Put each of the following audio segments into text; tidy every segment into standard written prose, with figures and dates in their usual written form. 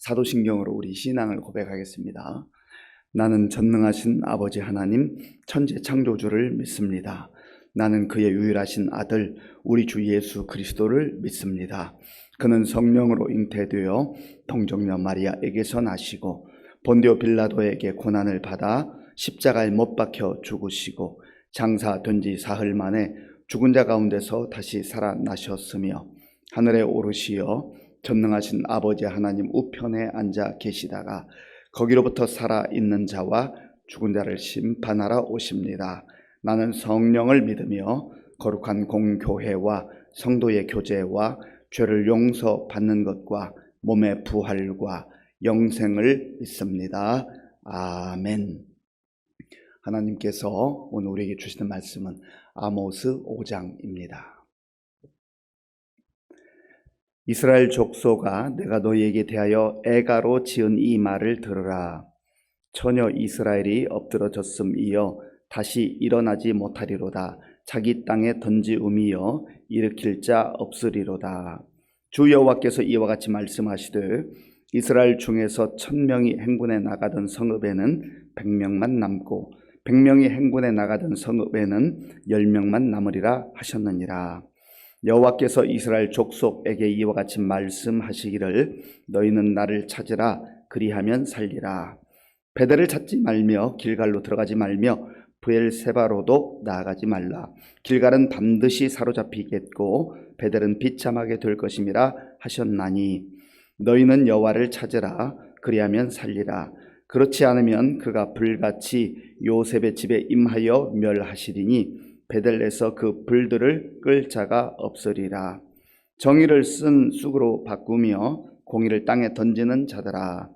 사도신경으로 우리 신앙을 고백하겠습니다. 나는 전능하신 아버지 하나님 천지 창조주를 믿습니다. 나는 그의 유일하신 아들 우리 주 예수 그리스도를 믿습니다. 그는 성령으로 잉태되어 동정녀 마리아에게서 나시고 본디오 빌라도에게 고난을 받아 십자가에 못 박혀 죽으시고 장사된 지 사흘 만에 죽은 자 가운데서 다시 살아나셨으며 하늘에 오르시어 전능하신 아버지 하나님 우편에 앉아 계시다가 거기로부터 살아있는 자와 죽은 자를 심판하러 오십니다. 나는 성령을 믿으며 거룩한 공교회와 성도의 교제와 죄를 용서받는 것과 몸의 부활과 영생을 믿습니다. 아멘. 하나님께서 오늘 우리에게 주시는 말씀은 아모스 5장입니다. 이스라엘 족속아, 내가 너희에게 대하여 애가로 지은 이 말을 들으라. 처녀 이스라엘이 엎드러졌음이여 다시 일어나지 못하리로다. 자기 땅에 던지음이여 일으킬 자 없으리로다. 주 여호와께서 이와 같이 말씀하시되 이스라엘 중에서 1000명이 행군에 나가던 성읍에는 100명만 남고 100명이 행군에 나가던 성읍에는 10명만 남으리라 하셨느니라. 여호와께서 이스라엘 족속에게 이와 같이 말씀하시기를 너희는 나를 찾으라 그리하면 살리라. 베델을 찾지 말며 길갈로 들어가지 말며 브엘세바로도 나아가지 말라. 길갈은 반드시 사로잡히겠고 베델은 비참하게 될 것임이라 하셨나니 너희는 여호와를 찾으라 그리하면 살리라. 그렇지 않으면 그가 불같이 요셉의 집에 임하여 멸하시리니 베델에서 그 불들을 끌 자가 없으리라. 정의를 쓴 쑥으로 바꾸며 공의를 땅에 던지는 자들아,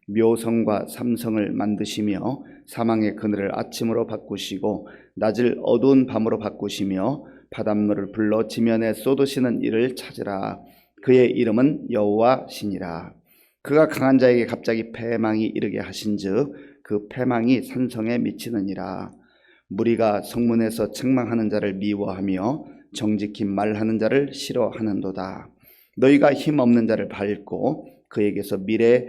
묘성과 삼성을 만드시며 사망의 그늘을 아침으로 바꾸시고 낮을 어두운 밤으로 바꾸시며 바닷물을 불러 지면에 쏟으시는 이를 찾으라. 그의 이름은 여호와시니라. 그가 강한 자에게 갑자기 패망이 이르게 하신즉 그 패망이 산성에 미치느니라. 무리가 성문에서 책망하는 자를 미워하며 정직히 말하는 자를 싫어하는도다. 너희가 힘없는 자를 밟고 그에게서 미래에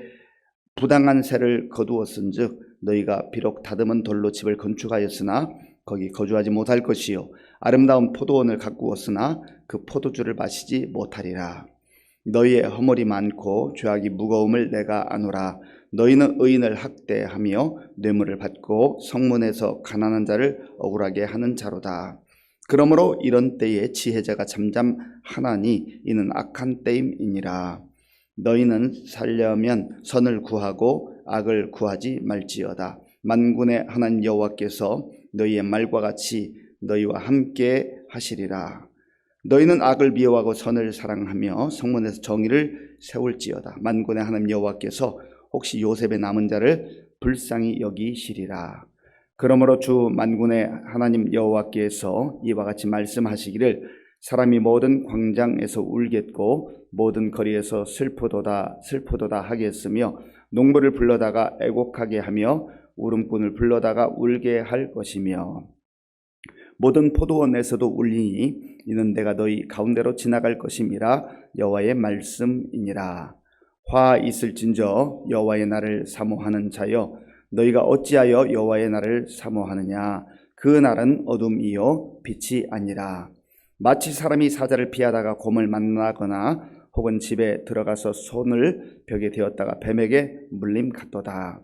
부당한 새를 거두었은즉 너희가 비록 다듬은 돌로 집을 건축하였으나 거기 거주하지 못할 것이요 아름다운 포도원을 가꾸었으나 그 포도주를 마시지 못하리라. 너희의 허물이 많고 죄악이 무거움을 내가 아노라. 너희는 의인을 학대하며 뇌물을 받고 성문에서 가난한 자를 억울하게 하는 자로다. 그러므로 이런 때에 지혜자가 잠잠하나니 이는 악한 때임이니라. 너희는 살려면 선을 구하고 악을 구하지 말지어다. 만군의 하나님 여호와께서 너희의 말과 같이 너희와 함께 하시리라. 너희는 악을 미워하고 선을 사랑하며 성문에서 정의를 세울지어다. 만군의 하나님 여호와께서 혹시 요셉의 남은 자를 불쌍히 여기시리라. 그러므로 주 만군의 하나님 여호와께서 이와 같이 말씀하시기를 사람이 모든 광장에서 울겠고 모든 거리에서 슬프도다 슬프도다 하겠으며 농부를 불러다가 애곡하게 하며 울음꾼을 불러다가 울게 할 것이며 모든 포도원에서도 울리니 이는 내가 너희 가운데로 지나갈 것임이라 여호와의 말씀이니라. 화 있을진저 여호와의 날을 사모하는 자여, 너희가 어찌하여 여호와의 날을 사모하느냐. 그 날은 어둠이요 빛이 아니라. 마치 사람이 사자를 피하다가 곰을 만나거나 혹은 집에 들어가서 손을 벽에 대었다가 뱀에게 물림 같도다.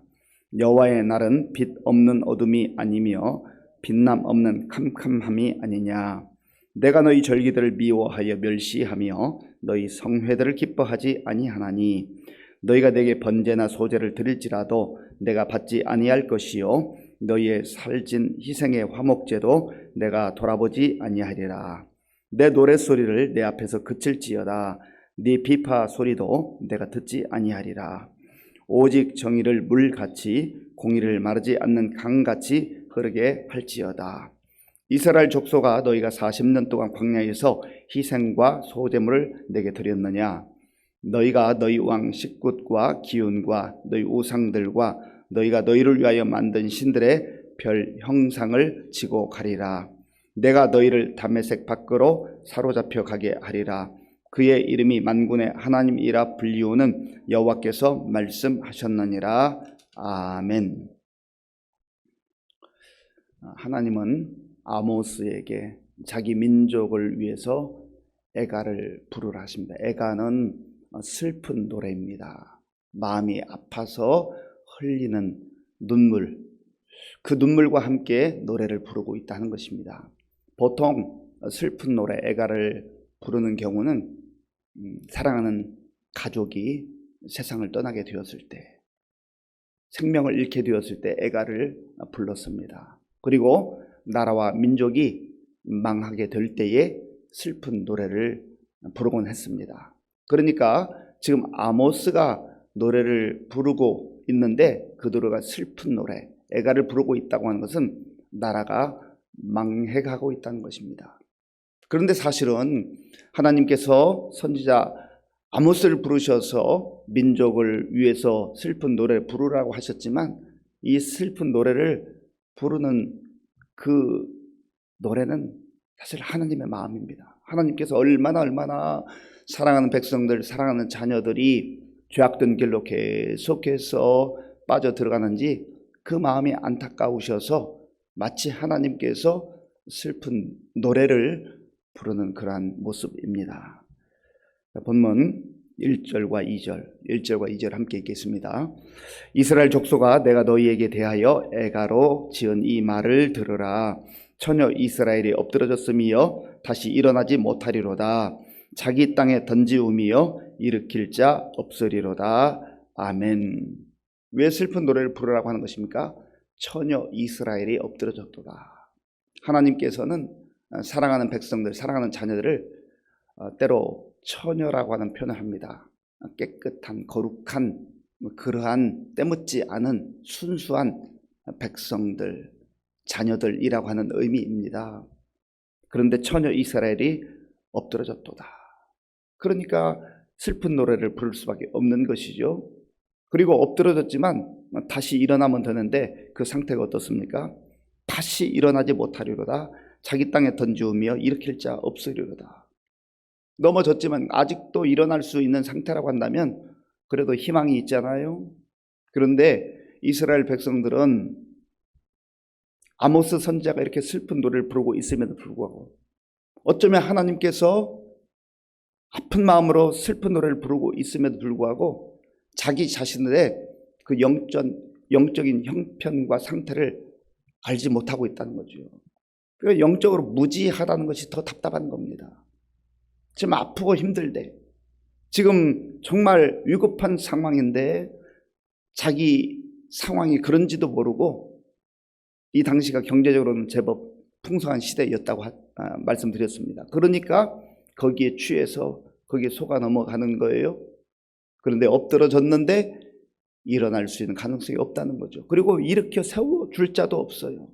여호와의 날은 빛 없는 어둠이 아니며 빛남 없는 캄캄함이 아니냐. 내가 너희 절기들을 미워하여 멸시하며 너희 성회들을 기뻐하지 아니하나니 너희가 내게 번제나 소제를 드릴지라도 내가 받지 아니할 것이요 너희의 살진 희생의 화목제도 내가 돌아보지 아니하리라. 내 노랫소리를 내 앞에서 그칠지어다. 네 비파 소리도 내가 듣지 아니하리라. 오직 정의를 물같이 공의를 마르지 않는 강같이 흐르게 할지어다. 이스라엘 족속아, 너희가 40년 동안 광야에서 희생과 소제물을 내게 드렸느냐. 너희가 너희 왕 식굿과 기운과 너희 우상들과 너희가 너희를 위하여 만든 신들의 별 형상을 지고 가리라. 내가 너희를 다메섹 밖으로 사로잡혀 가게 하리라. 그의 이름이 만군의 하나님이라 불리우는 여호와께서 말씀하셨느니라. 아멘. 하나님은 아모스에게 자기 민족을 위해서 애가를 부르라 하십니다. 애가는 슬픈 노래입니다. 마음이 아파서 흘리는 눈물, 그 눈물과 함께 노래를 부르고 있다는 것입니다. 보통 슬픈 노래, 애가를 부르는 경우는 사랑하는 가족이 세상을 떠나게 되었을 때, 생명을 잃게 되었을 때 애가를 불렀습니다. 그리고 나라와 민족이 망하게 될 때에 슬픈 노래를 부르곤 했습니다. 그러니까 지금 아모스가 노래를 부르고 있는데 그 노래가 슬픈 노래, 애가를 부르고 있다고 하는 것은 나라가 망해가고 있다는 것입니다. 그런데 사실은 하나님께서 선지자 아모스를 부르셔서 민족을 위해서 슬픈 노래를 부르라고 하셨지만 이 슬픈 노래를 부르는 그 노래는 사실 하나님의 마음입니다. 하나님께서 얼마나 사랑하는 백성들, 사랑하는 자녀들이 죄악된 길로 계속해서 빠져들어가는지 그 마음이 안타까우셔서 마치 하나님께서 슬픈 노래를 부르는 그러한 모습입니다. 본문 1절과 2절 함께 읽겠습니다. 이스라엘 족속아, 내가 너희에게 대하여 애가로 지은 이 말을 들으라. 처녀 이스라엘이 엎드러졌음이여 다시 일어나지 못하리로다. 자기 땅에 던지움이여 일으킬 자 없으리로다. 아멘. 왜 슬픈 노래를 부르라고 하는 것입니까? 처녀 이스라엘이 엎드러졌도다. 하나님께서는 사랑하는 백성들, 사랑하는 자녀들을 때로 처녀라고 하는 표현을 합니다. 깨끗한, 거룩한, 그러한 때묻지 않은 순수한 백성들, 자녀들이라고 하는 의미입니다. 그런데 처녀 이스라엘이 엎드러졌도다. 그러니까 슬픈 노래를 부를 수밖에 없는 것이죠. 그리고 엎드러졌지만 다시 일어나면 되는데 그 상태가 어떻습니까? 다시 일어나지 못하리로다. 자기 땅에 던지우며 일으킬 자 없으리로다. 넘어졌지만 아직도 일어날 수 있는 상태라고 한다면 그래도 희망이 있잖아요. 그런데 이스라엘 백성들은 아모스 선지자가 이렇게 슬픈 노래를 부르고 있음에도 불구하고 어쩌면 하나님께서 아픈 마음으로 슬픈 노래를 부르고 있음에도 불구하고 자기 자신의 그 영적인 형편과 상태를 알지 못하고 있다는 거죠. 그러니까 영적으로 무지하다는 것이 더 답답한 겁니다. 지금 아프고 힘들대, 지금 정말 위급한 상황인데 자기 상황이 그런지도 모르고, 이 당시가 경제적으로는 제법 풍성한 시대였다고 말씀드렸습니다. 그러니까 거기에 취해서 거기에 속아 넘어가는 거예요. 그런데 엎드러졌는데 일어날 수 있는 가능성이 없다는 거죠. 그리고 일으켜 세워줄 자도 없어요.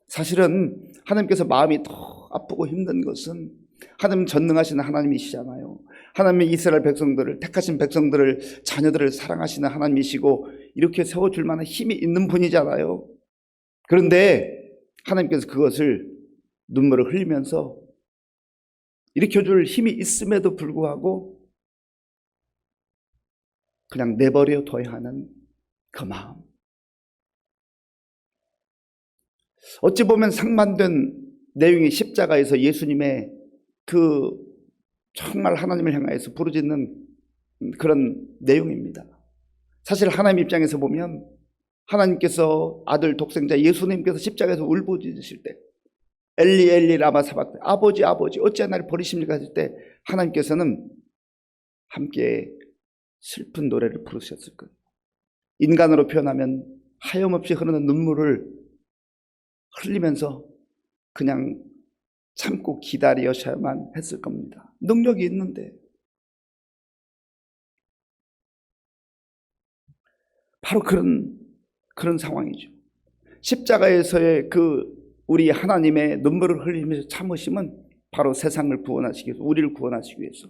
사실은 하나님께서 마음이 더 아프고 힘든 것은 하나님 전능하시는 하나님이시잖아요. 하나님의 이스라엘 백성들을, 택하신 백성들을, 자녀들을 사랑하시는 하나님이시고 이렇게 세워줄 만한 힘이 있는 분이잖아요. 그런데 하나님께서 그것을 눈물을 흘리면서 일으켜줄 힘이 있음에도 불구하고 그냥 내버려 둬야 하는 그 마음. 어찌 보면 상반된 내용이 십자가에서 예수님의 그 정말 하나님을 향하여서 부르짖는 그런 내용입니다. 사실 하나님 입장에서 보면 하나님께서 아들 독생자 예수님께서 십자가에서 울부짖으실 때 엘리 엘리 라마 사박다, 아버지 아버지 어찌 나를 버리십니까 하실 때 하나님께서는 함께 슬픈 노래를 부르셨을 거예요. 인간으로 표현하면 하염없이 흐르는 눈물을 흘리면서 그냥 참고 기다리셔야만 했을 겁니다. 능력이 있는데. 바로 그런 상황이죠. 십자가에서의 그 우리 하나님의 눈물을 흘리면서 참으심은 바로 세상을 구원하시기 위해서, 우리를 구원하시기 위해서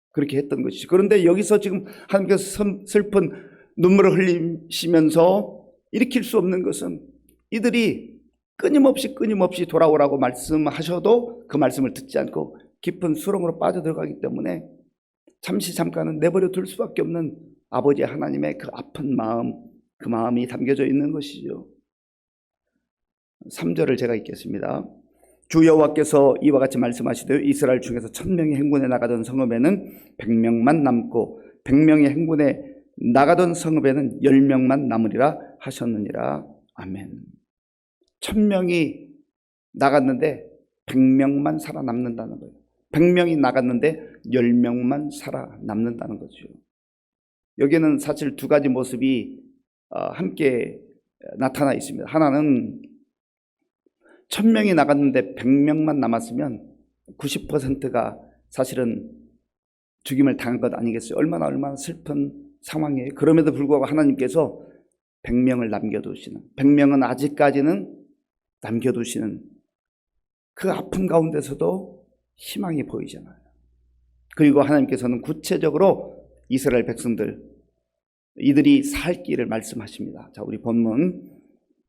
그렇게 했던 것이죠. 그런데 여기서 지금 하나님께서 슬픈 눈물을 흘리시면서 일으킬 수 없는 것은 이들이 끊임없이 돌아오라고 말씀하셔도 그 말씀을 듣지 않고 깊은 수렁으로 빠져들어가기 때문에 잠시 잠깐은 내버려 둘 수밖에 없는 아버지 하나님의 그 아픈 마음, 그 마음이 담겨져 있는 것이죠. 3절을 제가 읽겠습니다. 주 여호와께서 이와 같이 말씀하시되 이스라엘 중에서 1000명이 행군에 나가던 성읍에는 100명만 남고 100명이 행군에 나가던 성읍에는 10명만 남으리라 하셨느니라. 아멘. 1000명이 나갔는데 100명만 살아남는다는 거예요. 100명이 나갔는데 10명만 살아남는다는 거죠. 여기에는 사실 두 가지 모습이 함께 나타나 있습니다. 하나는 1000명이 나갔는데 100명만 남았으면 90%가 사실은 죽임을 당한 것 아니겠어요? 얼마나 슬픈 상황이에요. 그럼에도 불구하고 하나님께서 100명을 남겨두시는, 100명은 아직까지는 남겨두시는 그 아픔 가운데서도 희망이 보이잖아요. 그리고 하나님께서는 구체적으로 이스라엘 백성들, 이들이 살 길을 말씀하십니다. 자, 우리 본문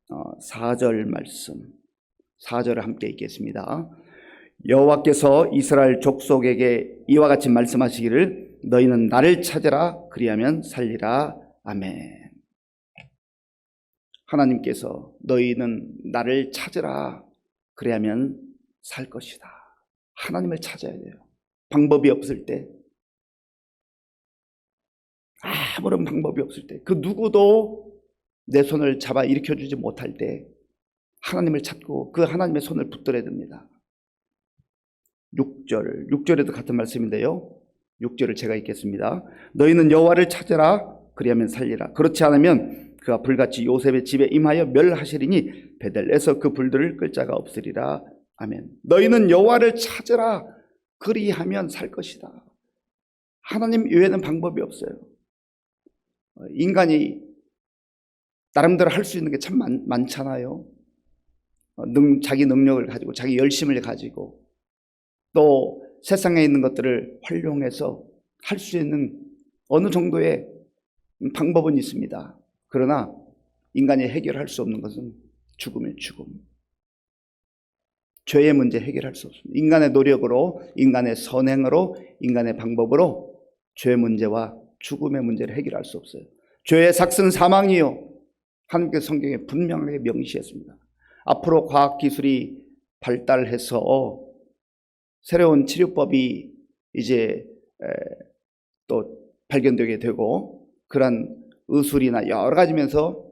4절 말씀, 4절을 함께 읽겠습니다. 여호와께서 이스라엘 족속에게 이와 같이 말씀하시기를 너희는 나를 찾으라 그리하면 살리라. 아멘. 하나님께서 너희는 나를 찾으라 그리하면 살 것이다. 하나님을 찾아야 돼요. 방법이 없을 때, 아무런 방법이 없을 때, 그 누구도 내 손을 잡아 일으켜주지 못할 때 하나님을 찾고 그 하나님의 손을 붙들어야 됩니다. 6절에도 같은 말씀인데요. 6절을 제가 읽겠습니다. 너희는 여호와를 찾으라 그리하면 살리라. 그렇지 않으면 그가 불같이 요셉의 집에 임하여 멸하시리니 베델에서 그 불들을 끌 자가 없으리라. 아멘. 너희는 여호와를 찾으라 그리하면 살 것이다. 하나님 외에는 방법이 없어요. 인간이 나름대로 할 수 있는 게 참 많잖아요. 자기 능력을 가지고 자기 열심을 가지고 또 세상에 있는 것들을 활용해서 할 수 있는 어느 정도의 방법은 있습니다. 그러나 인간이 해결할 수 없는 것은 죽음의 죽음. 죄의 문제 해결할 수 없습니다. 인간의 노력으로, 인간의 선행으로, 인간의 방법으로 죄의 문제와 죽음의 문제를 해결할 수 없어요. 죄의 삭은 사망이요. 하나님께서 성경에 분명하게 명시했습니다. 앞으로 과학기술이 발달해서 새로운 치료법이 이제 또 발견되게 되고 그런 의술이나 여러 가지면서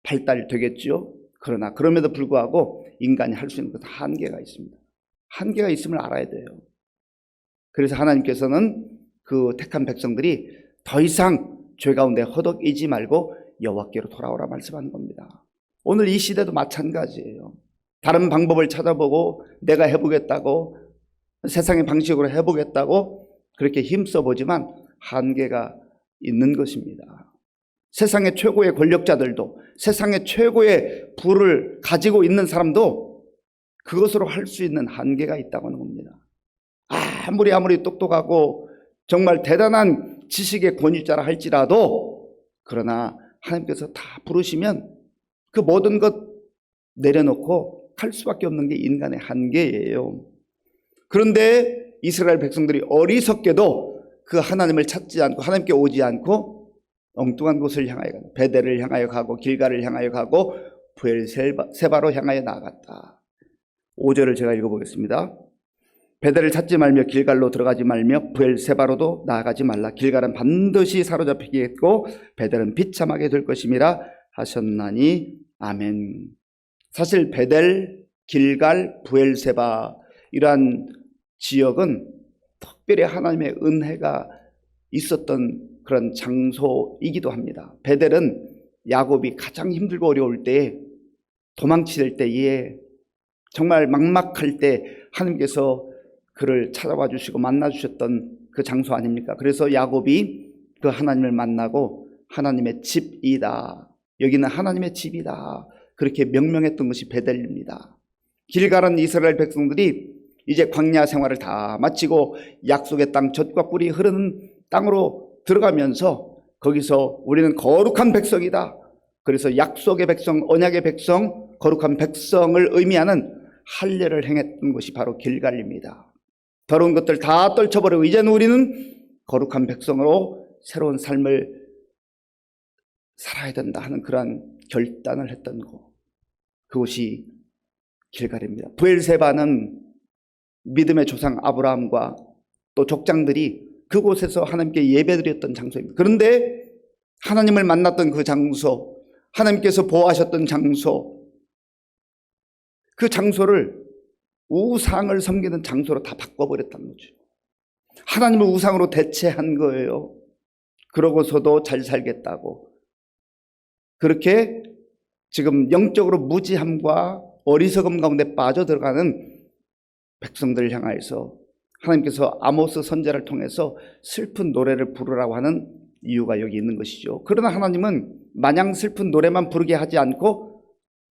발달되겠죠. 그러나 그럼에도 불구하고 인간이 할 수 있는 것은 한계가 있습니다. 한계가 있음을 알아야 돼요. 그래서 하나님께서는 그 택한 백성들이 더 이상 죄 가운데 허덕이지 말고 여호와께로 돌아오라 말씀하는 겁니다. 오늘 이 시대도 마찬가지예요. 다른 방법을 찾아보고 내가 해보겠다고 세상의 방식으로 해보겠다고 그렇게 힘써보지만 한계가 있는 것입니다. 세상의 최고의 권력자들도 세상의 최고의 부를 가지고 있는 사람도 그것으로 할 수 있는 한계가 있다고 하는 겁니다. 아무리 똑똑하고 정말 대단한 지식의 권위자라 할지라도 그러나 하나님께서 다 부르시면 그 모든 것 내려놓고 갈 수밖에 없는 게 인간의 한계예요. 그런데 이스라엘 백성들이 어리석게도 그 하나님을 찾지 않고 하나님께 오지 않고 엉뚱한 곳을 향하여 가고 베델을 향하여 가고 길갈을 향하여 가고 브엘세바로 향하여 나아갔다. 5절을 제가 읽어보겠습니다. 베델을 찾지 말며 길갈로 들어가지 말며 브엘세바로도 나아가지 말라. 길갈은 반드시 사로잡히겠고 베델은 비참하게 될 것임이라 하셨나니. 아멘. 사실 베델, 길갈, 브엘세바 이러한 지역은 특별히 하나님의 은혜가 있었던 그런 장소이기도 합니다. 베델은 야곱이 가장 힘들고 어려울 때 도망칠 때에 정말 막막할 때 하나님께서 그를 찾아와 주시고 만나 주셨던 그 장소 아닙니까? 그래서 야곱이 그 하나님을 만나고 하나님의 집이다. 여기는 하나님의 집이다. 그렇게 명명했던 것이 베델입니다. 길갈은 이스라엘 백성들이 이제 광야 생활을 다 마치고 약속의 땅 젖과 꿀이 흐르는 땅으로 들어가면서 거기서 우리는 거룩한 백성이다. 그래서 약속의 백성, 언약의 백성, 거룩한 백성을 의미하는 할례를 행했던 것이 바로 길갈입니다. 더러운 것들 다 떨쳐버리고 이제는 우리는 거룩한 백성으로 새로운 삶을 살아야 된다 하는 그러한 결단을 했던 곳, 그곳이 길갈입니다. 브엘세바는 믿음의 조상 아브라함과 또 족장들이 그곳에서 하나님께 예배드렸던 장소입니다. 그런데 하나님을 만났던 그 장소, 하나님께서 보호하셨던 장소, 그 장소를 우상을 섬기는 장소로 다 바꿔버렸다는 거죠. 하나님을 우상으로 대체한 거예요. 그러고서도 잘 살겠다고. 그렇게 지금 영적으로 무지함과 어리석음 가운데 빠져들어가는 백성들을 향하여서 하나님께서 아모스 선지자를 통해서 슬픈 노래를 부르라고 하는 이유가 여기 있는 것이죠. 그러나 하나님은 마냥 슬픈 노래만 부르게 하지 않고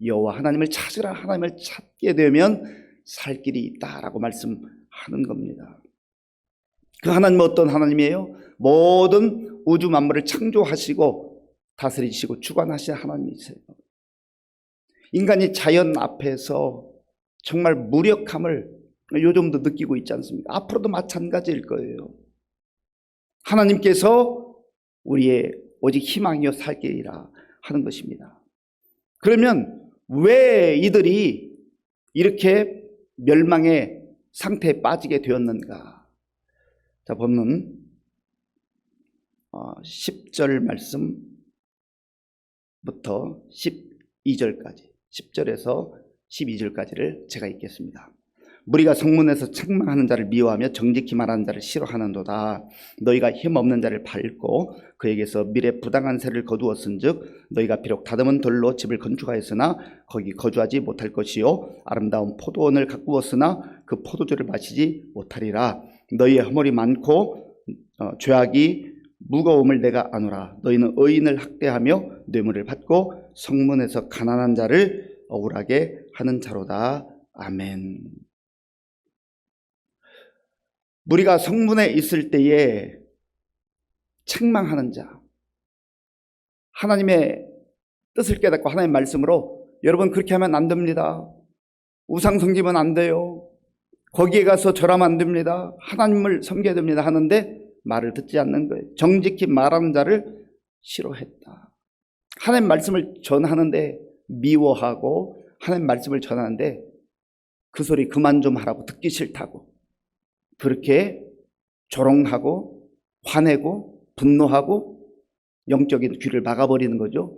여호와 하나님을 찾으라, 하나님을 찾게 되면 살 길이 있다라고 말씀하는 겁니다. 그 하나님은 어떤 하나님이에요? 모든 우주 만물을 창조하시고 다스리시고 주관하시는 하나님이세요. 인간이 자연 앞에서 정말 무력함을 요즘도 느끼고 있지 않습니까? 앞으로도 마찬가지일 거예요. 하나님께서 우리의 오직 희망이요 살 길이라 하는 것입니다. 그러면 왜 이들이 이렇게 멸망의 상태에 빠지게 되었는가? 자, 본문 10절 말씀부터 12절까지, 10절에서 12절까지를 제가 읽겠습니다. 무리가 성문에서 책망하는 자를 미워하며 정직히 말하는 자를 싫어하는도다. 너희가 힘없는 자를 밟고 그에게서 미래 부당한 세를 거두었은즉 너희가 비록 다듬은 돌로 집을 건축하였으나 거기 거주하지 못할 것이요 아름다운 포도원을 가꾸었으나 그 포도주를 마시지 못하리라. 너희의 허물이 많고 죄악이 무거움을 내가 아노라. 너희는 의인을 학대하며 뇌물을 받고 성문에서 가난한 자를 억울하게 하는 자로다. 아멘. 무리가 성문에 있을 때에 책망하는 자, 하나님의 뜻을 깨닫고 하나님의 말씀으로 여러분 그렇게 하면 안 됩니다. 우상 섬기면 안 돼요. 거기에 가서 절하면 안 됩니다. 하나님을 섬겨야 됩니다 하는데 말을 듣지 않는 거예요. 정직히 말하는 자를 싫어했다. 하나님 말씀을 전하는데 미워하고 하나님 말씀을 전하는데 그 소리 그만 좀 하라고, 듣기 싫다고 그렇게 조롱하고 화내고 분노하고 영적인 귀를 막아버리는 거죠.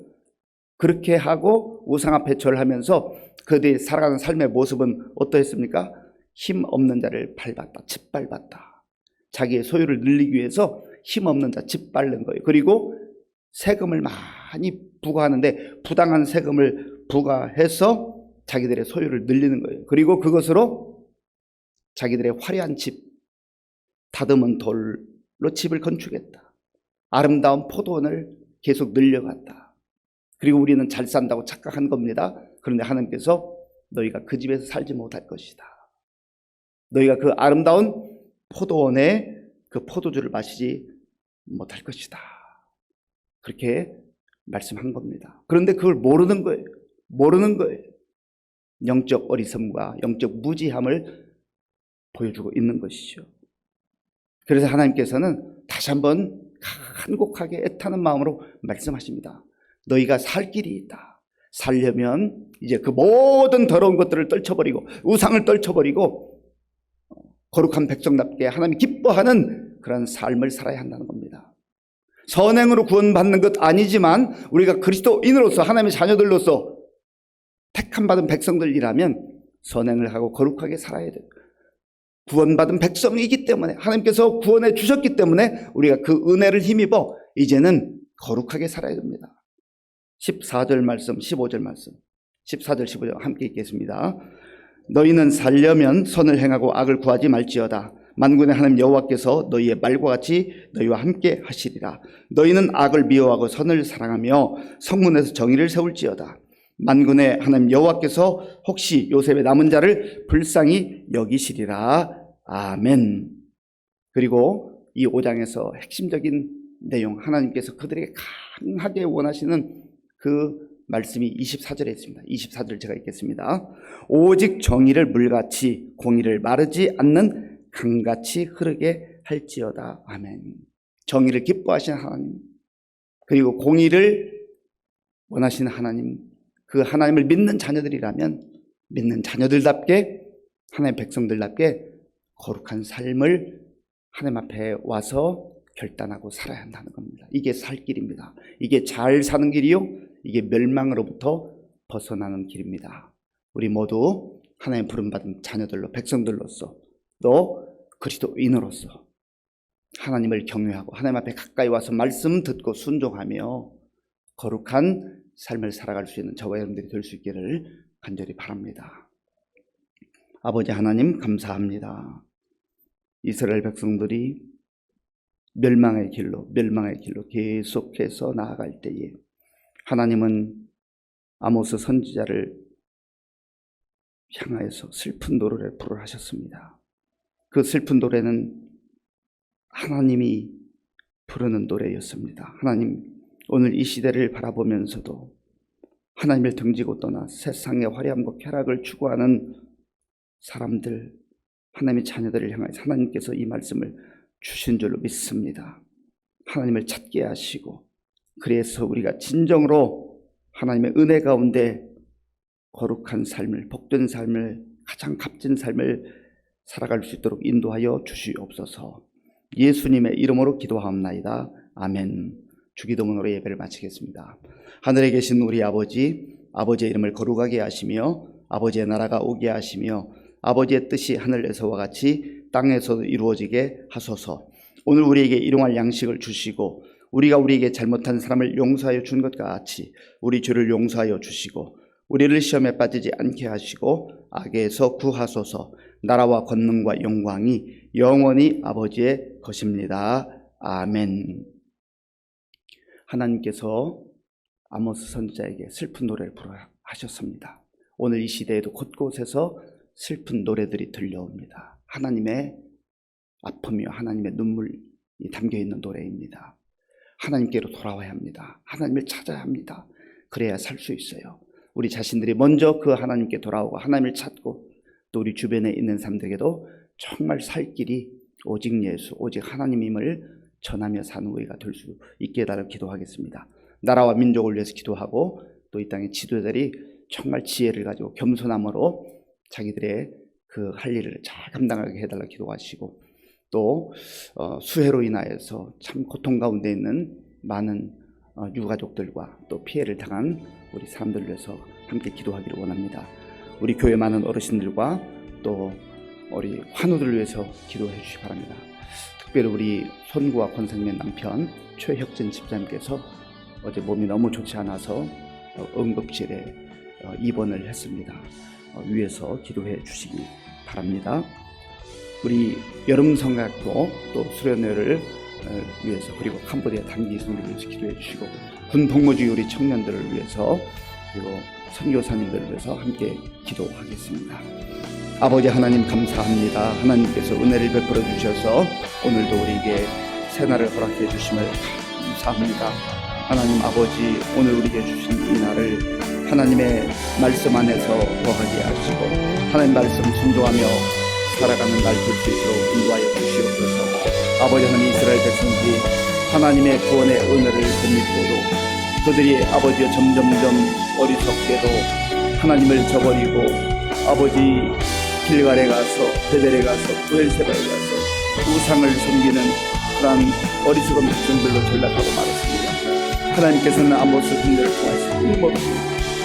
그렇게 하고 우상 앞에 절하면서 그들이 살아가는 삶의 모습은 어떠했습니까? 힘없는 자를 밟았다, 짓밟았다. 자기의 소유를 늘리기 위해서 힘없는 자 짓밟는 거예요. 그리고 세금을 많이 부과하는데 부당한 세금을 부과해서 자기들의 소유를 늘리는 거예요. 그리고 그것으로 자기들의 화려한 집, 다듬은 돌로 집을 건축했다. 아름다운 포도원을 계속 늘려갔다. 그리고 우리는 잘 산다고 착각한 겁니다. 그런데 하나님께서 너희가 그 집에서 살지 못할 것이다. 너희가 그 아름다운 포도원의 그 포도주를 마시지 못할 것이다. 그렇게 말씀한 겁니다. 그런데 그걸 모르는 거예요. 모르는 거예요. 영적 어리석음과 영적 무지함을 보여주고 있는 것이죠. 그래서 하나님께서는 다시 한번 간곡하게 애타는 마음으로 말씀하십니다. 너희가 살 길이 있다. 살려면 이제 그 모든 더러운 것들을 떨쳐버리고 우상을 떨쳐버리고 거룩한 백성답게 하나님이 기뻐하는 그런 삶을 살아야 한다는 겁니다. 선행으로 구원받는 것 아니지만 우리가 그리스도인으로서 하나님의 자녀들로서 택함받은 백성들이라면 선행을 하고 거룩하게 살아야 돼요. 구원받은 백성이기 때문에 하나님께서 구원해 주셨기 때문에 우리가 그 은혜를 힘입어 이제는 거룩하게 살아야 됩니다. 14절 말씀, 15절 말씀, 14절 15절 함께 읽겠습니다. 너희는 살려면 선을 행하고 악을 구하지 말지어다. 만군의 하나님 여호와께서 너희의 말과 같이 너희와 함께 하시리라. 너희는 악을 미워하고 선을 사랑하며 성문에서 정의를 세울지어다. 만군의 하나님 여호와께서 혹시 요셉의 남은 자를 불쌍히 여기시리라. 아멘. 그리고 이 5장에서 핵심적인 내용, 하나님께서 그들에게 강하게 원하시는 그 말씀이 24절에 있습니다. 24절 제가 읽겠습니다. 오직 정의를 물같이 공의를 마르지 않는 강같이 흐르게 할지어다. 아멘. 정의를 기뻐하시는 하나님, 그리고 공의를 원하시는 하나님, 그 하나님을 믿는 자녀들이라면 믿는 자녀들답게, 하나님의 백성들답게 거룩한 삶을 하나님 앞에 와서 결단하고 살아야 한다는 겁니다. 이게 살 길입니다. 이게 잘 사는 길이요, 이게 멸망으로부터 벗어나는 길입니다. 우리 모두 하나님 부름받은 자녀들로, 백성들로서, 또 그리스도인으로서 하나님을 경외하고 하나님 앞에 가까이 와서 말씀 듣고 순종하며 거룩한 삶을 살아갈 수 있는 저와 여러분들이 될 수 있기를 간절히 바랍니다. 아버지 하나님, 감사합니다. 이스라엘 백성들이 멸망의 길로 계속해서 나아갈 때에 하나님은 아모스 선지자를 향하여서 슬픈 노래를 부르라 하셨습니다. 그 슬픈 노래는 하나님이 부르는 노래였습니다. 하나님, 오늘 이 시대를 바라보면서도 하나님을 등지고 떠나 세상의 화려함과 쾌락을 추구하는 사람들, 하나님의 자녀들을 향해서 하나님께서 이 말씀을 주신 줄로 믿습니다. 하나님을 찾게 하시고, 그래서 우리가 진정으로 하나님의 은혜 가운데 거룩한 삶을, 복된 삶을, 가장 값진 삶을 살아갈 수 있도록 인도하여 주시옵소서. 예수님의 이름으로 기도하옵나이다. 아멘. 주기도문으로 예배를 마치겠습니다. 하늘에 계신 우리 아버지, 아버지의 이름을 거룩하게 하시며 아버지의 나라가 오게 하시며 아버지의 뜻이 하늘에서와 같이 땅에서도 이루어지게 하소서. 오늘 우리에게 일용할 양식을 주시고 우리가 우리에게 잘못한 사람을 용서하여 준 것 같이 우리 죄를 용서하여 주시고 우리를 시험에 빠지지 않게 하시고 악에서 구하소서. 나라와 권능과 영광이 영원히 아버지의 것입니다. 아멘. 하나님께서 아모스 선지자에게 슬픈 노래를 부르라 하셨습니다. 오늘 이 시대에도 곳곳에서 슬픈 노래들이 들려옵니다. 하나님의 아픔이요, 하나님의 눈물이 담겨있는 노래입니다. 하나님께로 돌아와야 합니다. 하나님을 찾아야 합니다. 그래야 살 수 있어요. 우리 자신들이 먼저 그 하나님께 돌아오고 하나님을 찾고 또 우리 주변에 있는 사람들에게도 정말 살 길이 오직 예수, 오직 하나님임을 전하며 사는 우리가 될 수 있게 해달라고 기도하겠습니다. 나라와 민족을 위해서 기도하고 또 이 땅의 지도자들이 정말 지혜를 가지고 겸손함으로 자기들의 그 할 일을 잘 감당하게 해달라고 기도하시고 또 수해로 인하여서 참 고통 가운데 있는 많은 유가족들과 또 피해를 당한 우리 사람들을 위해서 함께 기도하기를 원합니다. 우리 교회 많은 어르신들과 또 우리 환우들을 위해서 기도해 주시기 바랍니다. 특별히 우리 손구와 권사님의 남편 최혁진 집사님께서 어제 몸이 너무 좋지 않아서 응급실에 입원을 했습니다. 위에서 기도해 주시기 바랍니다. 우리 여름 성학도 또 수련회를 위해서 그리고 캄보디아 단기 선교를 위해서 기도해 주시고 군 복무주의 우리 청년들을 위해서 그리고 선교사님들을 위해서 함께 기도하겠습니다. 아버지 하나님 감사합니다. 하나님께서 은혜를 베풀어 주셔서 오늘도 우리에게 새날을 허락해 주심을 감사합니다. 하나님 아버지, 오늘 우리에게 주신 이 날을 하나님의 말씀 안에서 거하게 하시고 하나님 말씀 순종하며 살아가는 날 될 수 있도록 인도하여 주시옵소서. 아버지 하나님, 이스라엘 백성들이 하나님의 구원의 은혜를 못 믿고도 그들이 아버지여 점점점 어리석게도 하나님을 저버리고 아버지 길갈에 가서 베델에 가서 부엘세바에 가서 우상을 섬기는 그러한 어리석은 백성들로 전락하고 말았습니다. 하나님께서는 아모스 선지자를 통해서 끊임없이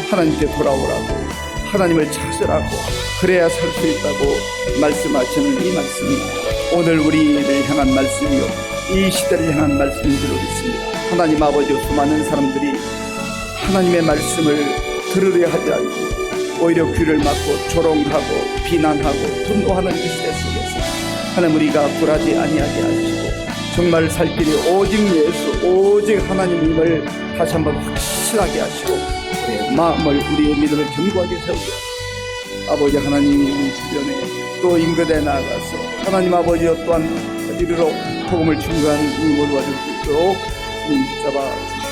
하나님께 돌아오라고, 하나님을 찾으라고, 그래야 살 수 있다고 말씀하시는 이 말씀이 오늘 우리를 향한 말씀이요, 이 시대를 향한 말씀인 줄로 믿습니다. 하나님 아버지요, 수많은 사람들이 하나님의 말씀을 들으려 하지 않고 오히려 귀를 막고 조롱하고 비난하고 분노하는 이 시대 속에서 하나님 우리가 굴하지 아니하게 하시고 정말 살 길이 오직 예수, 오직 하나님임을 다시 한번 확실하게 하시고 우리의 마음을, 우리의 믿음을 견고하게 세우고 아버지 하나님이 우리 주변에 또 인근에 나아가서 하나님 아버지여 또한 이르러 복음을 증거하는 이 모두가 될 수 있도록 주님 붙잡아 주시옵소서.